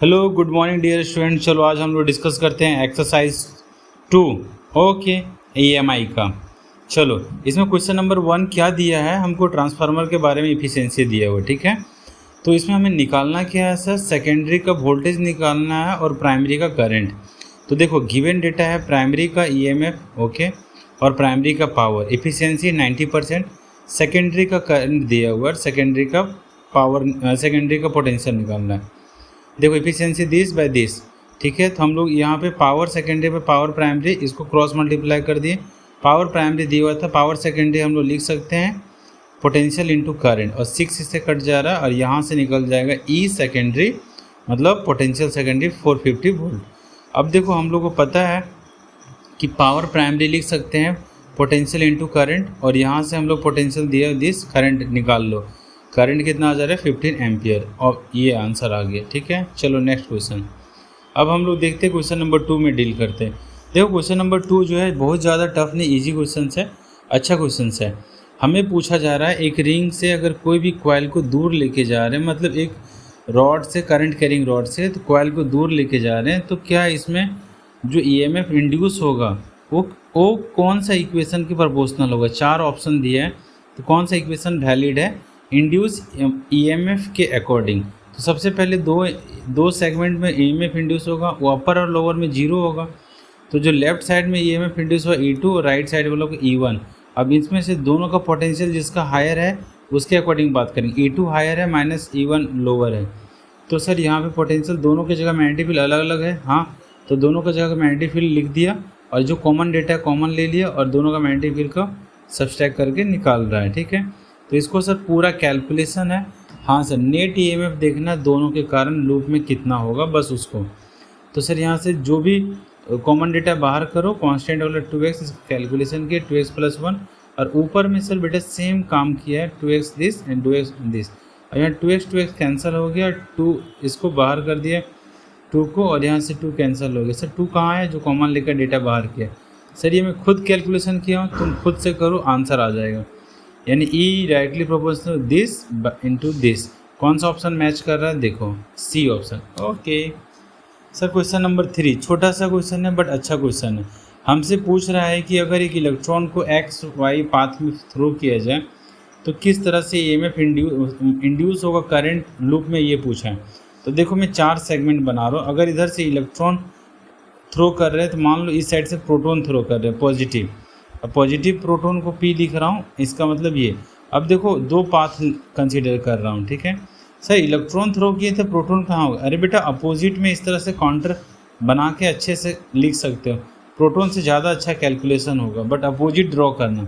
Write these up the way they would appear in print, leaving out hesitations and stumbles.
Hello good morning dear student. चलो आज हम लोग डिस्कस करते हैं एक्सरसाइज 2 ओके EMI का। चलो इसमें क्वेश्चन नंबर 1 क्या दिया है, हमको ट्रांसफार्मर के बारे में इफिशिएंसी दिया हुआ, ठीक है। तो इसमें हमें निकालना क्या है सर, सेकेंडरी का वोल्टेज निकालना है और प्राइमरी का करंट। तो देखो गिवन डेटा है प्राइमरी का EMF ओके और प्राइमरी का पावर इफिशियंसी 90%, सेकेंडरी का करंट दिया हुआ है, सेकेंडरी का पावर सेकेंडरी का पोटेंशियल निकालना है। देखो इफिशियंसी दिस बाय दिस, ठीक है। तो हम लोग यहाँ पे पावर सेकेंडरी पे पावर प्राइमरी इसको क्रॉस मल्टीप्लाई कर दिए। पावर प्राइमरी दिया हुआ था, पावर सेकेंडरी हम लोग लिख सकते हैं पोटेंशियल इनटू करंट, और 6 इससे कट जा रहा है और यहाँ से निकल जाएगा ई सेकेंडरी मतलब पोटेंशियल सेकेंडरी 450 वोल्ट। अब देखो हम लोग को पता है कि पावर प्राइमरी लिख सकते हैं पोटेंशियल इनटू करंट, और यहाँ से हम लोग पोटेंशियल दिया दिस करंट निकाल लो। करंट कितना आ जा रहा है 15 एम्पियर, और ये आंसर आ गया, ठीक है। चलो नेक्स्ट क्वेश्चन। अब हम लोग देखते हैं क्वेश्चन नंबर 2 में डील करते हैं। देखो क्वेश्चन नंबर 2 जो है बहुत ज़्यादा टफ नहीं, इजी क्वेश्चन है, अच्छा क्वेश्चन है। हमें पूछा जा रहा है एक रिंग से अगर कोई भी कॉइल को दूर लेके जा रहे हैं, मतलब एक रॉड से करंट कैरिंग रॉड से तो कॉइल को दूर लेके जा रहे हैं, तो क्या इसमें जो EMF इंड्यूस होगा वो कौन सा इक्वेशन के प्रोपोर्शनल होगा। 4 ऑप्शन दिए हैं, तो कौन सा इक्वेशन वैलिड है इंड्यूस EMF के अकॉर्डिंग। तो सबसे पहले दो सेगमेंट में EMF इंड्यूस होगा, वो अपर और लोअर में 0 होगा। तो जो लेफ्ट साइड में EMF इंड्यूस होगा E2 और राइट साइड वालों को E1। अब इसमें से दोनों का पोटेंशियल जिसका हायर है उसके अकॉर्डिंग बात करेंगे। E2 हायर है माइनस E1 लोअर है। तो सर यहाँ पे पोटेंशियल दोनों की जगह मैग्नेटिक फील्ड अलग अलग है, हाँ, तो दोनों का जगह मैग्नेटिक फील्ड लिख दिया, और जो कॉमन डेटा कॉमन ले लिया और दोनों का मैग्नेटिक फील्ड का सब्सट्रैक्ट करके निकाल रहा है, ठीक है। तो इसको सर पूरा कैलकुलेशन है, हाँ सर। नेट EMF देखना दोनों के कारण लूप में कितना होगा, बस उसको। तो सर यहाँ से जो भी कॉमन डेटा बाहर करो, कांस्टेंट वाला 2x कैलकुलेशन के 2x + 1, और ऊपर में सर बेटा सेम काम किया है 2x this and 2x this. और यहाँ 2x कैंसिल हो गया, 2 इसको बाहर कर दिया 2 को, और यहाँ से 2 कैंसिल हो गया। सर 2 कहाँ है जो कॉमन लेकर डेटा बाहर किया। सर ये मैं खुद कैलकुलेशन किया हूँ, तुम खुद से करो आंसर आ जाएगा। यानी E directly proportional this into this. कौन सा ऑप्शन मैच कर रहा है, देखो C option, okay. Sir question number 3 छोटा सा क्वेश्चन है बट अच्छा क्वेश्चन है। हमसे पूछ रहा है कि अगर एक इलेक्ट्रॉन को XY पाथ में थ्रो किया जाए तो किस तरह से EMF इंड्यूस होगा करंट लूप में, ये पूछा है। तो देखो मैं 4 सेगमेंट बना रहा हूँ। अगर इधर से इलेक्ट्रॉन थ्रो कर रहे हैं तो मान लो इस साइड से प्रोटॉन थ्रो कर रहे हैं पॉजिटिव। अब पॉजिटिव प्रोटॉन को P लिख रहा हूँ, इसका मतलब ये। अब देखो 2 पाथ कंसीडर कर रहा हूँ, ठीक है। सर इलेक्ट्रॉन थ्रो किए थे, प्रोटॉन कहाँ होगा। अरे बेटा अपोजिट में इस तरह से काउंटर बना के अच्छे से लिख सकते हो, प्रोटॉन से ज़्यादा अच्छा कैलकुलेशन होगा, बट अपोजिट ड्रॉ करना।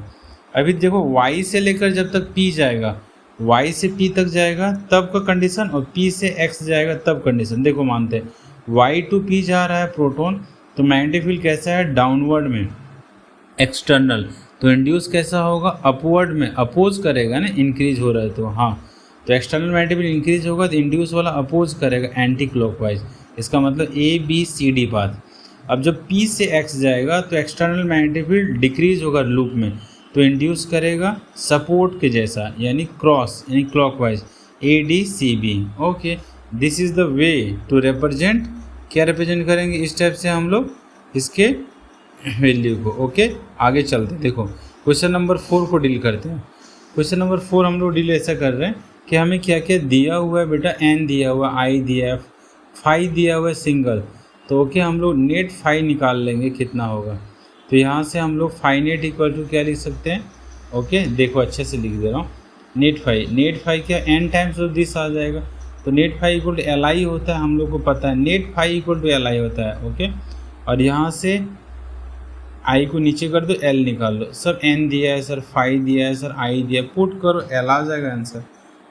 अभी देखो Y से लेकर जब तक P जाएगा, Y से P तक जाएगा तब का कंडीशन, और P से X जाएगा तब कंडीशन। देखो मानते हैं Y to P जा रहा है प्रोटॉन, तो मैग्नेटिक फील्ड कैसा है डाउनवर्ड में एक्सटर्नल, तो इंड्यूस कैसा होगा अपवर्ड में, अपोज करेगा ना, इंक्रीज हो रहा है तो हाँ, तो एक्सटर्नल मैग्नेटिक फील्ड इंक्रीज होगा तो इंड्यूस वाला अपोज करेगा एंटी क्लॉकवाइज। इसका मतलब ABCD पाथ। अब जब P से X जाएगा तो एक्सटर्नल मैग्नेटिक फील्ड डिक्रीज होगा लूप में, तो इंड्यूस करेगा सपोर्ट के जैसा, यानी क्रॉस यानी clockwise ADCB, okay. This is the way to represent, क्या रिप्रेजेंट करेंगे इस टाइप से हम लोग इसके वैल्यू को, ओके। आगे चलते हैं, देखो क्वेश्चन नंबर 4 को डील करते हैं। क्वेश्चन नंबर 4 हम लोग डील ऐसा कर रहे हैं कि हमें क्या क्या दिया हुआ है बेटा, N दिया हुआ है, I दिया है, फाई दिया हुआ है सिंगल। तो ओके हम लोग नेट फाई निकाल लेंगे कितना होगा। तो यहाँ से हम लोग फाई नेट इक्वल टू क्या लिख सकते हैं, ओके देखो अच्छे से लिख दे रहा हूँ। नेट फाई क्या N टाइम्स ऑफ दिस आ जाएगा, तो net phi equal to LI होता है, हम लोग को पता है net phi equal to LI होता है, ओके। और यहाँ से I को नीचे कर दो, L निकाल लो। सर N दिया है, सर फाई दिया है, सर I दिया है, पुट करो L आ जाएगा आंसर,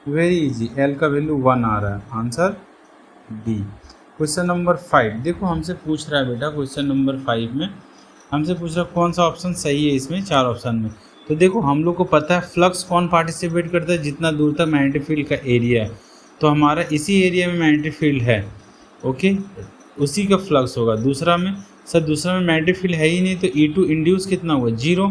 वेरी इजी। L का वैल्यू 1 आ रहा है, आंसर D। क्वेश्चन नंबर 5 देखो हमसे पूछ रहा है बेटा, क्वेश्चन नंबर 5 में हमसे पूछ रहा है कौन सा ऑप्शन सही है इसमें 4 ऑप्शन में। तो देखो हम लोग को पता है फ्लक्स कौन पार्टिसिपेट करता है, जितना दूर तक मैग्नेटिक फील्ड का एरिया है, तो हमारा इसी एरिया में मैग्नेटिक फील्ड है, ओके, उसी का फ्लक्स होगा। दूसरा में सर दूसरा में मैग्नेटिक फील्ड है ही नहीं, तो E2 इंड्यूस कितना होगा 0,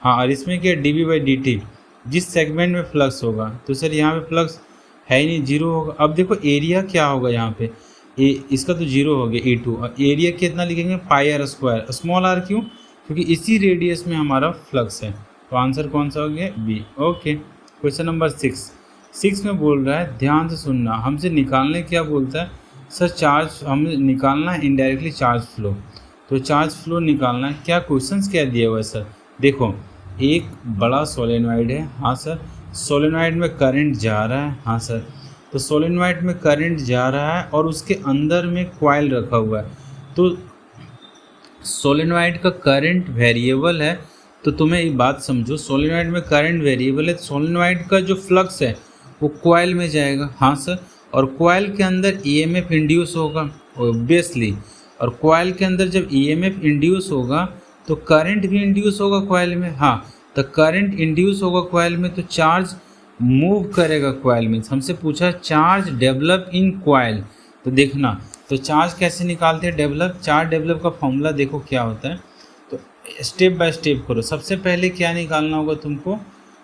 हाँ, और इसमें क्या dB/dt जिस सेगमेंट में फ्लक्स होगा, तो सर यहाँ पे फ्लक्स है ही नहीं, 0 होगा। अब देखो एरिया क्या होगा यहाँ पे, इसका तो जीरो हो गया E2, और एरिया कितना लिखेंगे पाई आर स्क्वायर, स्मॉल आर क्यों, क्योंकि इसी रेडियस में हमारा फ्लक्स है। तो आंसर कौन सा हो गया बी। ओके, क्वेश्चन नंबर 6 में बोल रहा है, ध्यान से सुनना, हमसे निकालने क्या बोलता है सर, चार्ज हमें निकालना है इनडायरेक्टली चार्ज फ्लो। तो चार्ज फ्लो निकालना है, क्या क्वेश्चंस क्या दिया हुआ है सर, देखो एक बड़ा सोलेनॉइड है, हाँ सर, सोलेनॉइड में करंट जा रहा है, हाँ सर, तो सोलेनॉइड में करंट जा रहा है और उसके अंदर में कॉइल रखा हुआ है। तो सोलेनॉइड का करंट वेरिएबल है, तो तुम्हें ये बात समझो, सोलेनॉइड में करंट वेरिएबल है, सोलेनॉइड का जो फ्लक्स है वो कॉइल में जाएगा, हाँ सर, और कॉइल के अंदर ईएमएफ इंड्यूस होगा ऑब्वियसली, और कॉइल के अंदर जब ईएमएफ इंड्यूस होगा तो करंट भी इंड्यूस होगा कॉइल में, हाँ, तो करंट इंड्यूस होगा कॉइल में, तो चार्ज मूव करेगा कॉइल में। हमसे पूछा चार्ज डेवलप इन कॉइल, तो देखना, तो चार्ज कैसे निकालते हैं डेवलप, चार्ज डेवलप का फॉर्मूला देखो क्या होता है, तो स्टेप बाय स्टेप करो। सबसे पहले क्या निकालना होगा तुमको,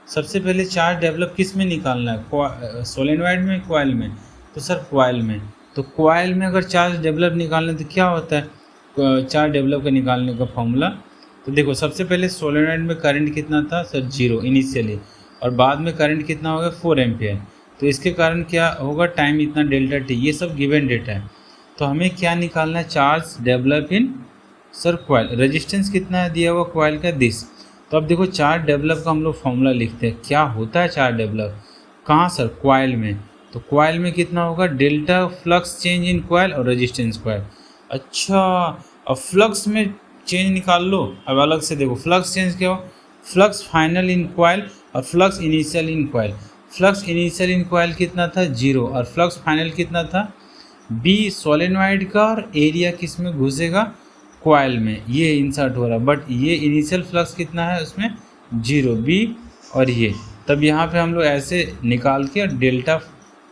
सबसे पहले चार्ज डेवलप किस में निकालना है, सोलेनॉइड में कॉइल में, तो सर कॉइल में, तो कॉइल में अगर चार्ज डेवलप निकालना तो क्या होता है चार्ज डेवलप का निकालने का फॉर्मूला, तो देखो सबसे पहले सोलेनॉइड में करंट कितना था सर जीरो इनिशियली, और बाद में करंट कितना होगा 4 एम्पियर, तो इसके कारण क्या होगा टाइम इतना डेल्टा टी, ये सब गिवन डेटा है। तो हमें क्या निकालना है charge develop in sir coil, resistance कितना है दिया हुआ कॉइल का दिस। तो अब देखो चार्ज डेवलप का हम लोग फॉर्मूला लिखते हैं, क्या होता है चार्ज डेवलप, कहाँ सर कॉइल में, तो कॉइल में कितना होगा delta flux change in coil और रेजिस्टेंस कॉइल। अच्छा, अब फ्लक्स में चेंज निकाल लो, अब अलग से देखो फ्लक्स चेंज क्या हो, फ्लक्स फाइनल इन कॉइल और flux initial in coil. Flux initial in coil कितना था जीरो, और फ्लक्स फाइनल कितना था बी सोलेनॉइड का, और एरिया किस में घुसेगा कॉइल में, ये इंसर्ट हो रहा है, बट ये इनिशियल फ्लक्स कितना है उसमें जीरो बी, और ये तब यहाँ पे हम लोग ऐसे निकाल के डेल्टा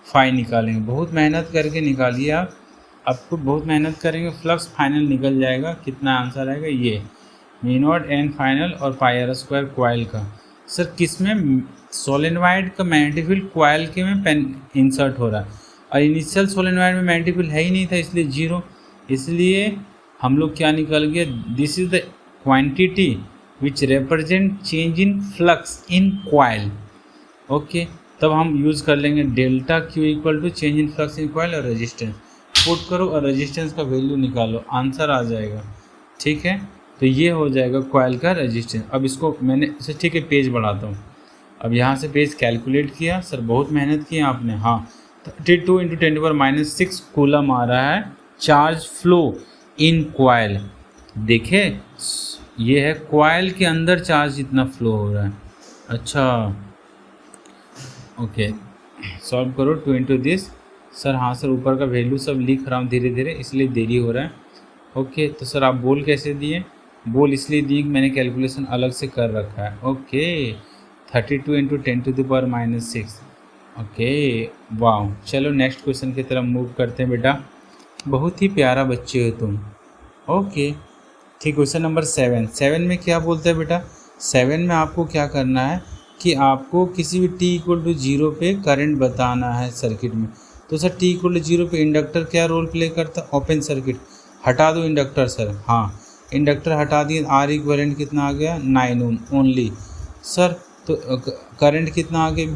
फाई निकालेंगे, बहुत मेहनत करके निकालिए आप, आपको बहुत मेहनत करेंगे, फ्लक्स फाइनल निकल जाएगा, कितना आंसर आएगा ये मी नॉट एन फाइनल और पाई आर स्क्वायर कॉइल का। सर किस में, सोलेनॉइड का मैग्नेटिक फील्ड कॉइल के में पेन इंसर्ट हो रहा है, और इनिशियल सोलेनॉइड में मैग्नेटिक फील्ड है ही नहीं था इसलिए जीरो, इसलिए हम लोग क्या निकल गया, this is the quantity which represent change in flux in coil. Okay, तब हम यूज़ कर लेंगे delta Q equal to change in flux in coil और रेजिस्टेंस, पुट करो और रेजिस्टेंस का वैल्यू निकालो, आंसर आ जाएगा, ठीक है। तो ये हो जाएगा कॉइल का रेजिस्टेंस। अब इसको मैंने इसे ठीक है पेज बढ़ाता हूँ, अब यहाँ से पेज कैलकुलेट किया, सर बहुत मेहनत की आपने, हाँ 32 × 10⁻⁶ कूलम आ रहा है चार्ज फ्लो इन कॉइल। देखे ये है कॉइल के अंदर चार्ज इतना फ्लो हो रहा है। अच्छा ओके, सॉल्व करो 2 × दिस, सर हाँ सर ऊपर का वैल्यू सब लिख रहा हूँ धीरे धीरे इसलिए देरी हो रहा है। ओके, तो सर आप बोल कैसे दिए, बोल इसलिए दी मैंने कैलकुलेशन अलग से कर रखा है। ओके, 32 × 10⁻⁶। ओके वाह, चलो नेक्स्ट क्वेश्चन की तरफ मूव करते हैं बेटा, बहुत ही प्यारा बच्चे हो तुम। ओके ठीक, क्वेश्चन नंबर 7 में क्या बोलता है बेटा, 7 में आपको क्या करना है कि आपको किसी भी t = 0 पे करंट बताना है सर्किट में। तो सर t = 0 पे इंडक्टर क्या रोल प्ले करता है, ओपन सर्किट, हटा दो इंडक्टर सर, हाँ इंडक्टर हटा दिए, R इक्विवेलेंट कितना आ गया 9 ओम ओनली सर, तो करंट कितना आ गया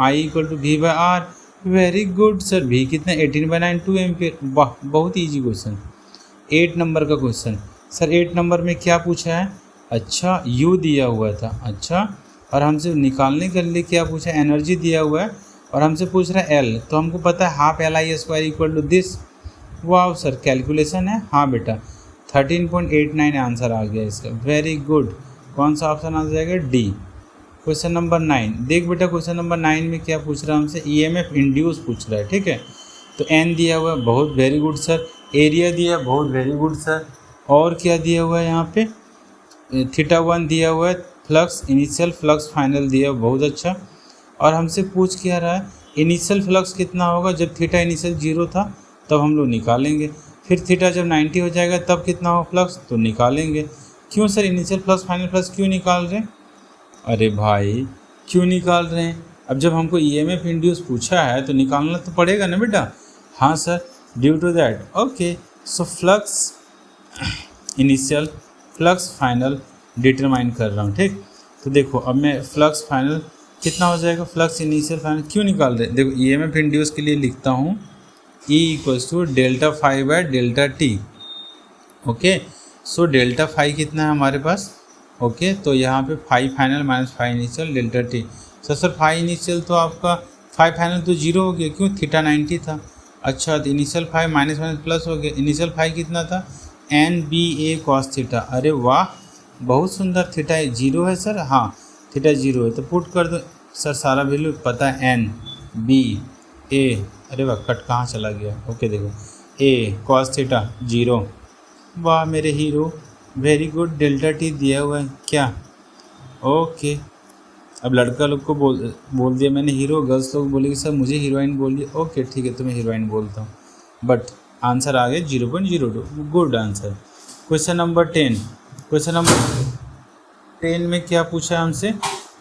I = V/R, very good sir, V कितना 18/9 2 एम्पियर, वाह बहुत ईजी क्वेश्चन। 8 नंबर का क्वेश्चन, सर 8 नंबर में क्या पूछा है, अच्छा U दिया हुआ था, अच्छा और हमसे निकालने के लिए क्या पूछा, एनर्जी दिया हुआ है और हमसे पूछ रहा है L, तो हमको पता है ½ Li² = दिस, वाह सर कैलकुलेशन है, हाँ बेटा 13.89 आंसर आ गया इसका, वेरी गुड। कौन सा ऑप्शन आ जाएगा डी। क्वेश्चन नंबर 9, देख बेटा क्वेश्चन नंबर 9 में क्या पूछ रहा है हमसे, EMF इंड्यूस पूछ रहा है, ठीक है, तो N दिया हुआ है, बहुत वेरी गुड सर, एरिया दिया है, बहुत वेरी गुड सर, और क्या दिया हुआ है यहाँ पे, θ1 दिया हुआ है, फ्लक्स इनिशियल फ्लक्स फाइनल दिया हुआ, बहुत अच्छा, और हमसे पूछ क्या रहा है इनिशियल फ्लक्स कितना होगा, जब थीटा इनिशियल 0 था तब हम लोग निकालेंगे, फिर थीटा जब 90 हो जाएगा तब कितना हो फ्लक्स, तो निकालेंगे। क्यों sir initial flux final flux क्यों निकाल रहे हैं, अरे भाई क्यों निकाल रहे हैं, अब जब हमको EMF इंड्यूस पूछा है तो निकालना तो पड़ेगा ना बेटा, हाँ sir, due to that. Okay, so flux initial flux final determine कर रहा हूँ, ठीक। तो देखो अब मैं फ्लक्स फाइनल कितना हो जाएगा, फ्लक्स इनिशियल फाइनल क्यों निकाल रहे हैं, देखो ईएमएफ इंड्यूस के लिए लिखता हूँ E equals to delta phi by delta T. Okay, so delta phi कितना है हमारे पास, ओके तो यहाँ पे phi final minus phi initial delta T. Sir phi initial तो आपका फाई फाइनल तो जीरो हो गया, क्यों, थीटा 90 था। अच्छा, तो initial phi minus minus plus हो गया, इनिशियल फाई कितना था, N B A cos theta. अरे वाह, बहुत सुंदर, थीटा जीरो है सर, हाँ थीटा जीरो है, तो पुट कर दो सर, सारा वैल्यू पता है, एन बी ए, अरे वाह कट कहाँ चला गया, ओके देखो ए कॉस थीटा जीरो। वाह मेरे hero, very good, delta T दिया हुआ है क्या, ओके। अब लड़का लोग को बोल दिया मैंने हीरो, गर्ल्स लोग बोलेगी सर मुझे हीरोइन बोलिए, ओके ठीक है तुम्हें हीरोइन बोलता हूँ, बट आंसर आ गया 0.02, good answer. Question number 10, question number 10 में क्या पूछा है हमसे,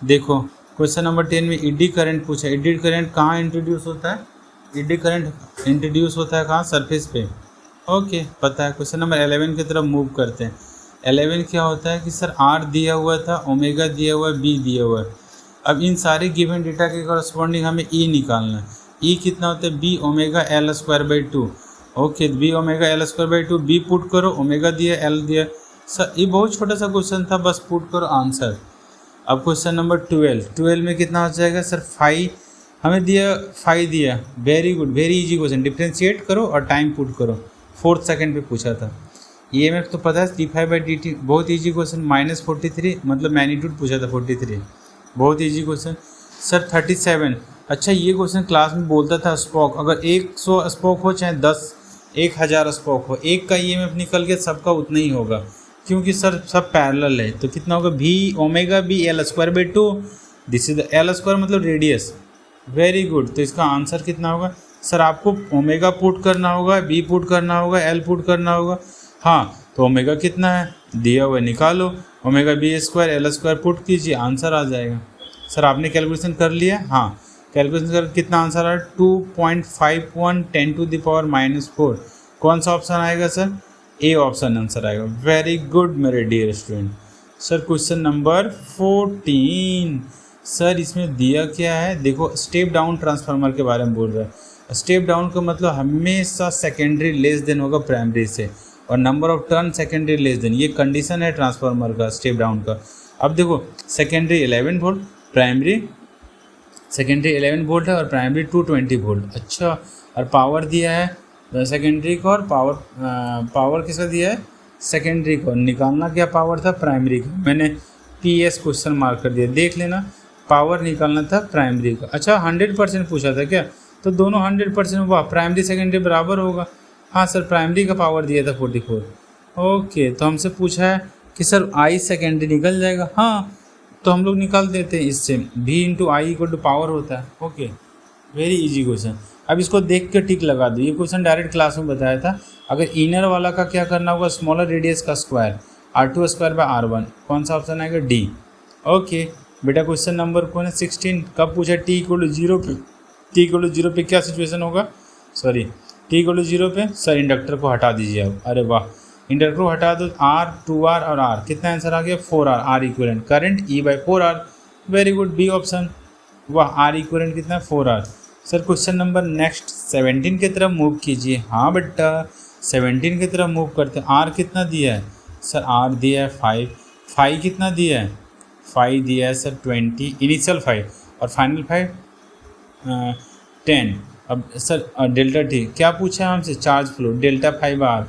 देखो क्वेश्चन नंबर 10 में ईडी करंट पूछा है। ईडी करंट कहाँ इंट्रोड्यूस होता है, ईडी करंट इंट्रोड्यूस होता है कहाँ, सरफेस पे, ओके पता है। क्वेश्चन नंबर 11 की तरफ मूव करते हैं। 11 क्या होता है कि सर आर दिया हुआ था, ओमेगा दिया हुआ है, बी दिया हुआ है। अब इन सारे गिवन डेटा के कॉरस्पॉन्डिंग हमें ई निकालना है। ई कितना होता है, B omega L square by 2, okay B omega L square by 2, B put करो, ओमेगा दिया एल दिया। सर ये बहुत छोटा सा क्वेश्चन था, बस पुट करो आंसर। अब क्वेश्चन नंबर 12 में कितना हो जाएगा सर, फाई हमें दिया, फाई दिया, very good, very easy question, differentiate करो और टाइम पुट करो, 4 सेकंड पे पूछा था। ईएमएफ तो पता है d5/dt, बहुत इजी क्वेश्चन, -43 मतलब मैग्नीट्यूड पूछा था 43, बहुत इजी क्वेश्चन। सर 37, अच्छा ये क्वेश्चन क्लास में बोलता था स्पोक, अगर 100 स्पोक हो चाहे 10 1000 स्पोक हो, एक का ईएमएफ निकल के सबका उतना ही होगा, क्योंकि सर सब पैरेलल है। तो कितना होगा, भी omega B L square by 2, this is the L square मतलब रेडियस, वेरी गुड। तो इसका आंसर कितना होगा सर, आपको ओमेगा पुट करना होगा, बी पुट करना होगा, एल पुट करना होगा, हाँ तो ओमेगा कितना है दिया हुआ है, निकालो, omega B square L square put कीजिए, आंसर आ जाएगा। सर आपने कैलकुलेशन कर लिया, हाँ कैलकुलेशन कर, कितना आंसर आ रहा है, 2.51 10⁻⁴। कौन सा ऑप्शन आएगा सर, ए ऑप्शन आंसर आएगा, वेरी गुड मेरे dear student. Sir question number 14, sir इसमें दिया क्या है, देखो स्टेप डाउन ट्रांसफार्मर के बारे में बोल रहा है। स्टेप डाउन का मतलब हमेशा सेकेंडरी लेस देन होगा प्राइमरी से, और number of turn secondary less than, ये कंडीशन है ट्रांसफार्मर का, स्टेप डाउन का। अब देखो secondary 11 volt, primary secondary 11 volt है और प्राइमरी 220 वोल्ट। अच्छा, और पावर दिया है सेकेंडरी को, और पावर किसका दिया है, सेकेंडरी को। निकालना क्या पावर था, प्राइमरी का, मैंने PS क्वेश्चन मार्क कर दिया, देख लेना, पावर निकालना था प्राइमरी का। अच्छा 100% पूछा था क्या, तो दोनों 100% हुआ, प्राइमरी सेकेंडरी बराबर होगा। हाँ सर प्राइमरी का पावर दिया था 44, ओके। तो हमसे पूछा है कि सर आई सेकेंडरी निकल जाएगा, हाँ तो हम लोग निकाल देते हैं इससे, V into I equal to power होता है, ओके वेरी इजी क्वेश्चन। अब इसको देख के टिक लगा दो, ये क्वेश्चन डायरेक्ट क्लास में बताया था। अगर इनर वाला का क्या करना होगा, स्मॉलर रेडियस का स्क्वायर, R2²/R1, कौन सा ऑप्शन आएगा, D, ओके। बेटा क्वेश्चन नंबर कौन है 16, कब पूछा, t=0 पे, t=0 पे क्या सिचुएशन होगा, सॉरी t=0 पे, सर इंडक्टर को हटा दीजिए आप, अरे वाह इंडक्टर को हटा दो, R 2R और R, कितना आंसर आ गया 4R, R equivalent current E/4R, very good, B option, वाह R इक्विवेलेंट कितना 4R। Sir question number next 17 की तरफ मूव कीजिए, हाँ बेटा 17 की तरफ मूव करते हैं। R कितना दिया है सर, R दिया है 5, 5 कितना दिया है, 5 दिया है सर 20, इनिशियल 5 और फाइनल 5 10। अब सर डेल्टा टी क्या पूछा है हमसे, charge flow, delta 5R,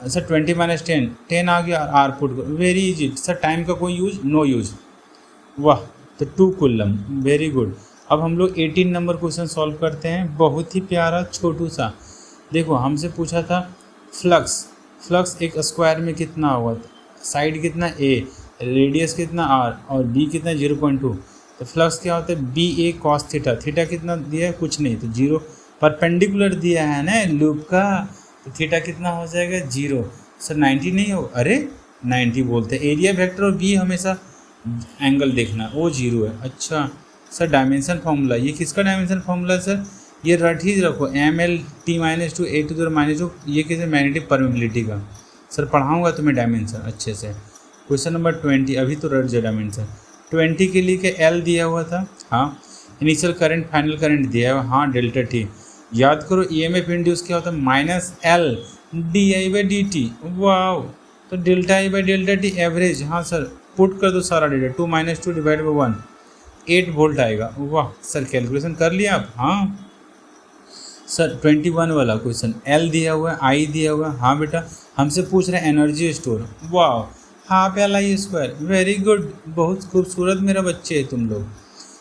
sir 20 - 10, 10 आ गया, R पुट करो, वेरी इजी। सर टाइम का कोई यूज, नो यूज, वाह, तो 2 कूलम, वेरी गुड। अब हम लोग 18 नंबर क्वेश्चन सॉल्व करते हैं, बहुत ही प्यारा छोटू सा। देखो हमसे पूछा था फ्लक्स, फ्लक्स एक स्क्वायर में कितना होगा, साइड कितना A, रेडियस कितना R और B कितना 0.2, तो फ्लक्स क्या होता है BA cos थीटा, थीटा कितना दिया है, कुछ नहीं, तो 0, परपेंडिकुलर दिया है ना लूप का, तो थीटा कितना हो जाएगा 0। सर 90 नहीं हो, अरे 90 बोलते हैं, एरिया वेक्टर और B हमेशा एंगल देखना, वो 0 है। अच्छा सर डायमेंशन फार्मूला, ये किसका डायमेंशन फार्मूला है सर, ये रट ही रखो, M L T minus two A to the minus two, ये किसी मैग्नेटिक परमेबिलिटी का। सर पढ़ाऊँगा तुम्हें डायमेंशन अच्छे से। क्वेश्चन नंबर 20, अभी तो रट जाए डायमेंशन। 20 के लिए क्या एल दिया हुआ था, हाँ। इनिशियल करंट फाइनल करंट दिया हुआ, हाँ डेल्टा टी। याद करो ईएमएफ इंड्यूस क्या होता है, minus L D I by D T. वाह, तो delta I by delta T average, हाँ सर पुट कर दो सारा डेटा, 2 - 2 डिवाइड बाई 1, 8 वोल्ट आएगा। वाह सर कैलकुलेशन कर लिया आप, हाँ सर। 21 वाला क्वेश्चन, एल दिया हुआ है, आई दिया हुआ है, हाँ बेटा हमसे पूछ रहे हैं एनर्जी स्टोर। वाह, half L I square, very good, बहुत खूबसूरत मेरा बच्चे है तुम लोग।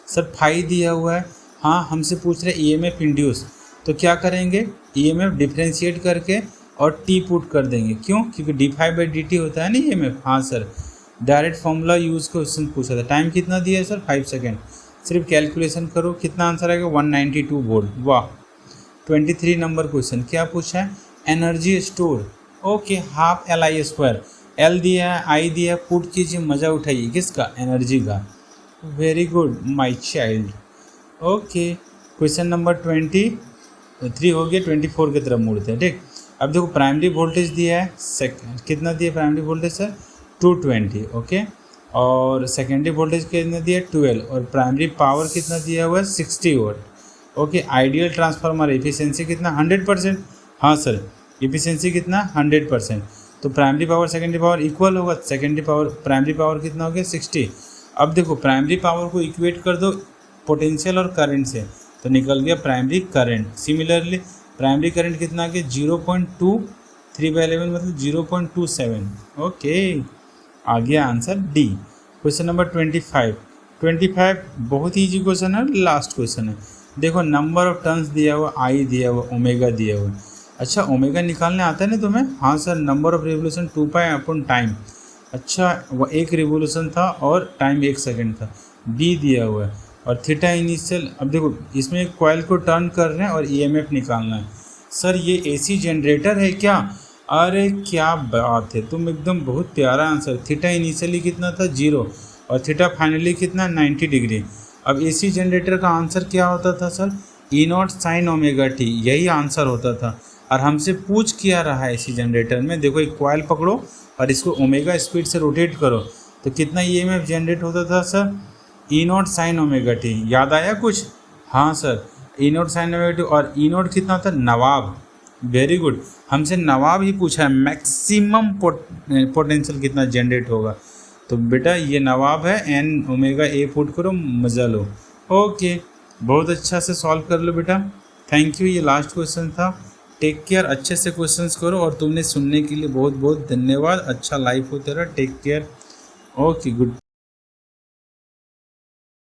सर फाई दिया हुआ है, हाँ हमसे पूछ रहे ईएमएफ इंड्यूस, तो क्या करेंगे, ईएमएफ डिफ्रेंशिएट करके और टी पुट कर देंगे, क्यों, क्योंकि d∅/dt होता है ना ईएमएफ। हाँ sir, direct formula use question पूछा था। टाइम कितना दिया है सर, 5 सेकेंड। सिर्फ कैलकुलेशन करो, कितना आंसर आएगा, 192 वोल्ट। वाह। 23 नंबर क्वेश्चन क्या पूछा है, energy store. Okay, half L I square, L दिया है, आई दिया है, पुट कीजिए, मज़ा उठाइए, किसका, एनर्जी का। Very good my child. Okay, question number 23 हो गया, 24 की तरफ मुड़ते हैं, ठीक। अब देखो प्राइमरी वोल्टेज दिया है, कितना दिया प्राइमरी वोल्टेज सर, 220, ओके। और सेकेंडरी वोल्टेज कितना दिया है, 12, और प्राइमरी पावर कितना दिया हुआ है, 60 वाट। ओके, आइडियल ट्रांसफार्मर एफिशिएंसी कितना, 100%, हाँ सर, एफिशिएंसी कितना, 100%। तो primary power secondary power equal होगा, सेकेंडरी पावर प्राइमरी पावर कितना हो गया, 60। अब देखो प्राइमरी पावर को इक्वेट कर दो पोटेंशियल और करंट से, तो निकल गया primary current. Similarly primary current कितना आ गया, 0.2, 3/11 मतलब 0.27। ओके, आ गया आंसर डी। क्वेश्चन नंबर 25 बहुत ईजी क्वेश्चन है, लास्ट क्वेश्चन है। देखो नंबर ऑफ टर्न्स दिया हुआ, आई दिया हुआ, ओमेगा दिया हुआ। अच्छा ओमेगा निकालने आता है ना तुम्हें, हाँ सर। नंबर ऑफ रिवोल्यूशन 2π/टाइम। अच्छा वो एक रिवोल्यूशन था और टाइम 1 सेकेंड था, बी दिया हुआ है। और थीटा इनिशियल, अब देखो इसमें एक कॉइल को टर्न कर रहे हैं और ईएमएफ निकालना है। सर ये एसी जनरेटर है क्या, अरे क्या बात है, तुम एकदम बहुत प्यारा आंसर। थीटा इनिशियली कितना था, 0, और थीटा फाइनली कितना, 90 डिग्री। अब एसी जनरेटर का आंसर क्या होता था सर, E0 sin ωt, यही आंसर होता था। और हमसे पूछ किया रहा है एसी जनरेटर में, देखो एक कॉइल पकड़ो और इसको ओमेगा स्पीड से रोटेट करो, तो कितना ईएमएफ जनरेट होता था सर, E0 sin ωt। याद आया कुछ, हाँ सर, E0 sin ωt। और E0 कितना था, नवाब। वेरी गुड, हमसे नवाब ही पूछा है, मैक्सिमम पोटेंशियल कितना जनरेट होगा। तो बेटा ये नवाब है, एन ओमेगा ए पुट करो, मज़ा लो। ओके, बहुत अच्छा से सॉल्व कर लो बेटा, थैंक यू। ये लास्ट क्वेश्चन था, टेक केयर, अच्छे से क्वेश्चंस करो। और तुमने सुनने के लिए बहुत बहुत धन्यवाद। अच्छा लाइफ हो तेरा, टेक केयर, ओके गुड।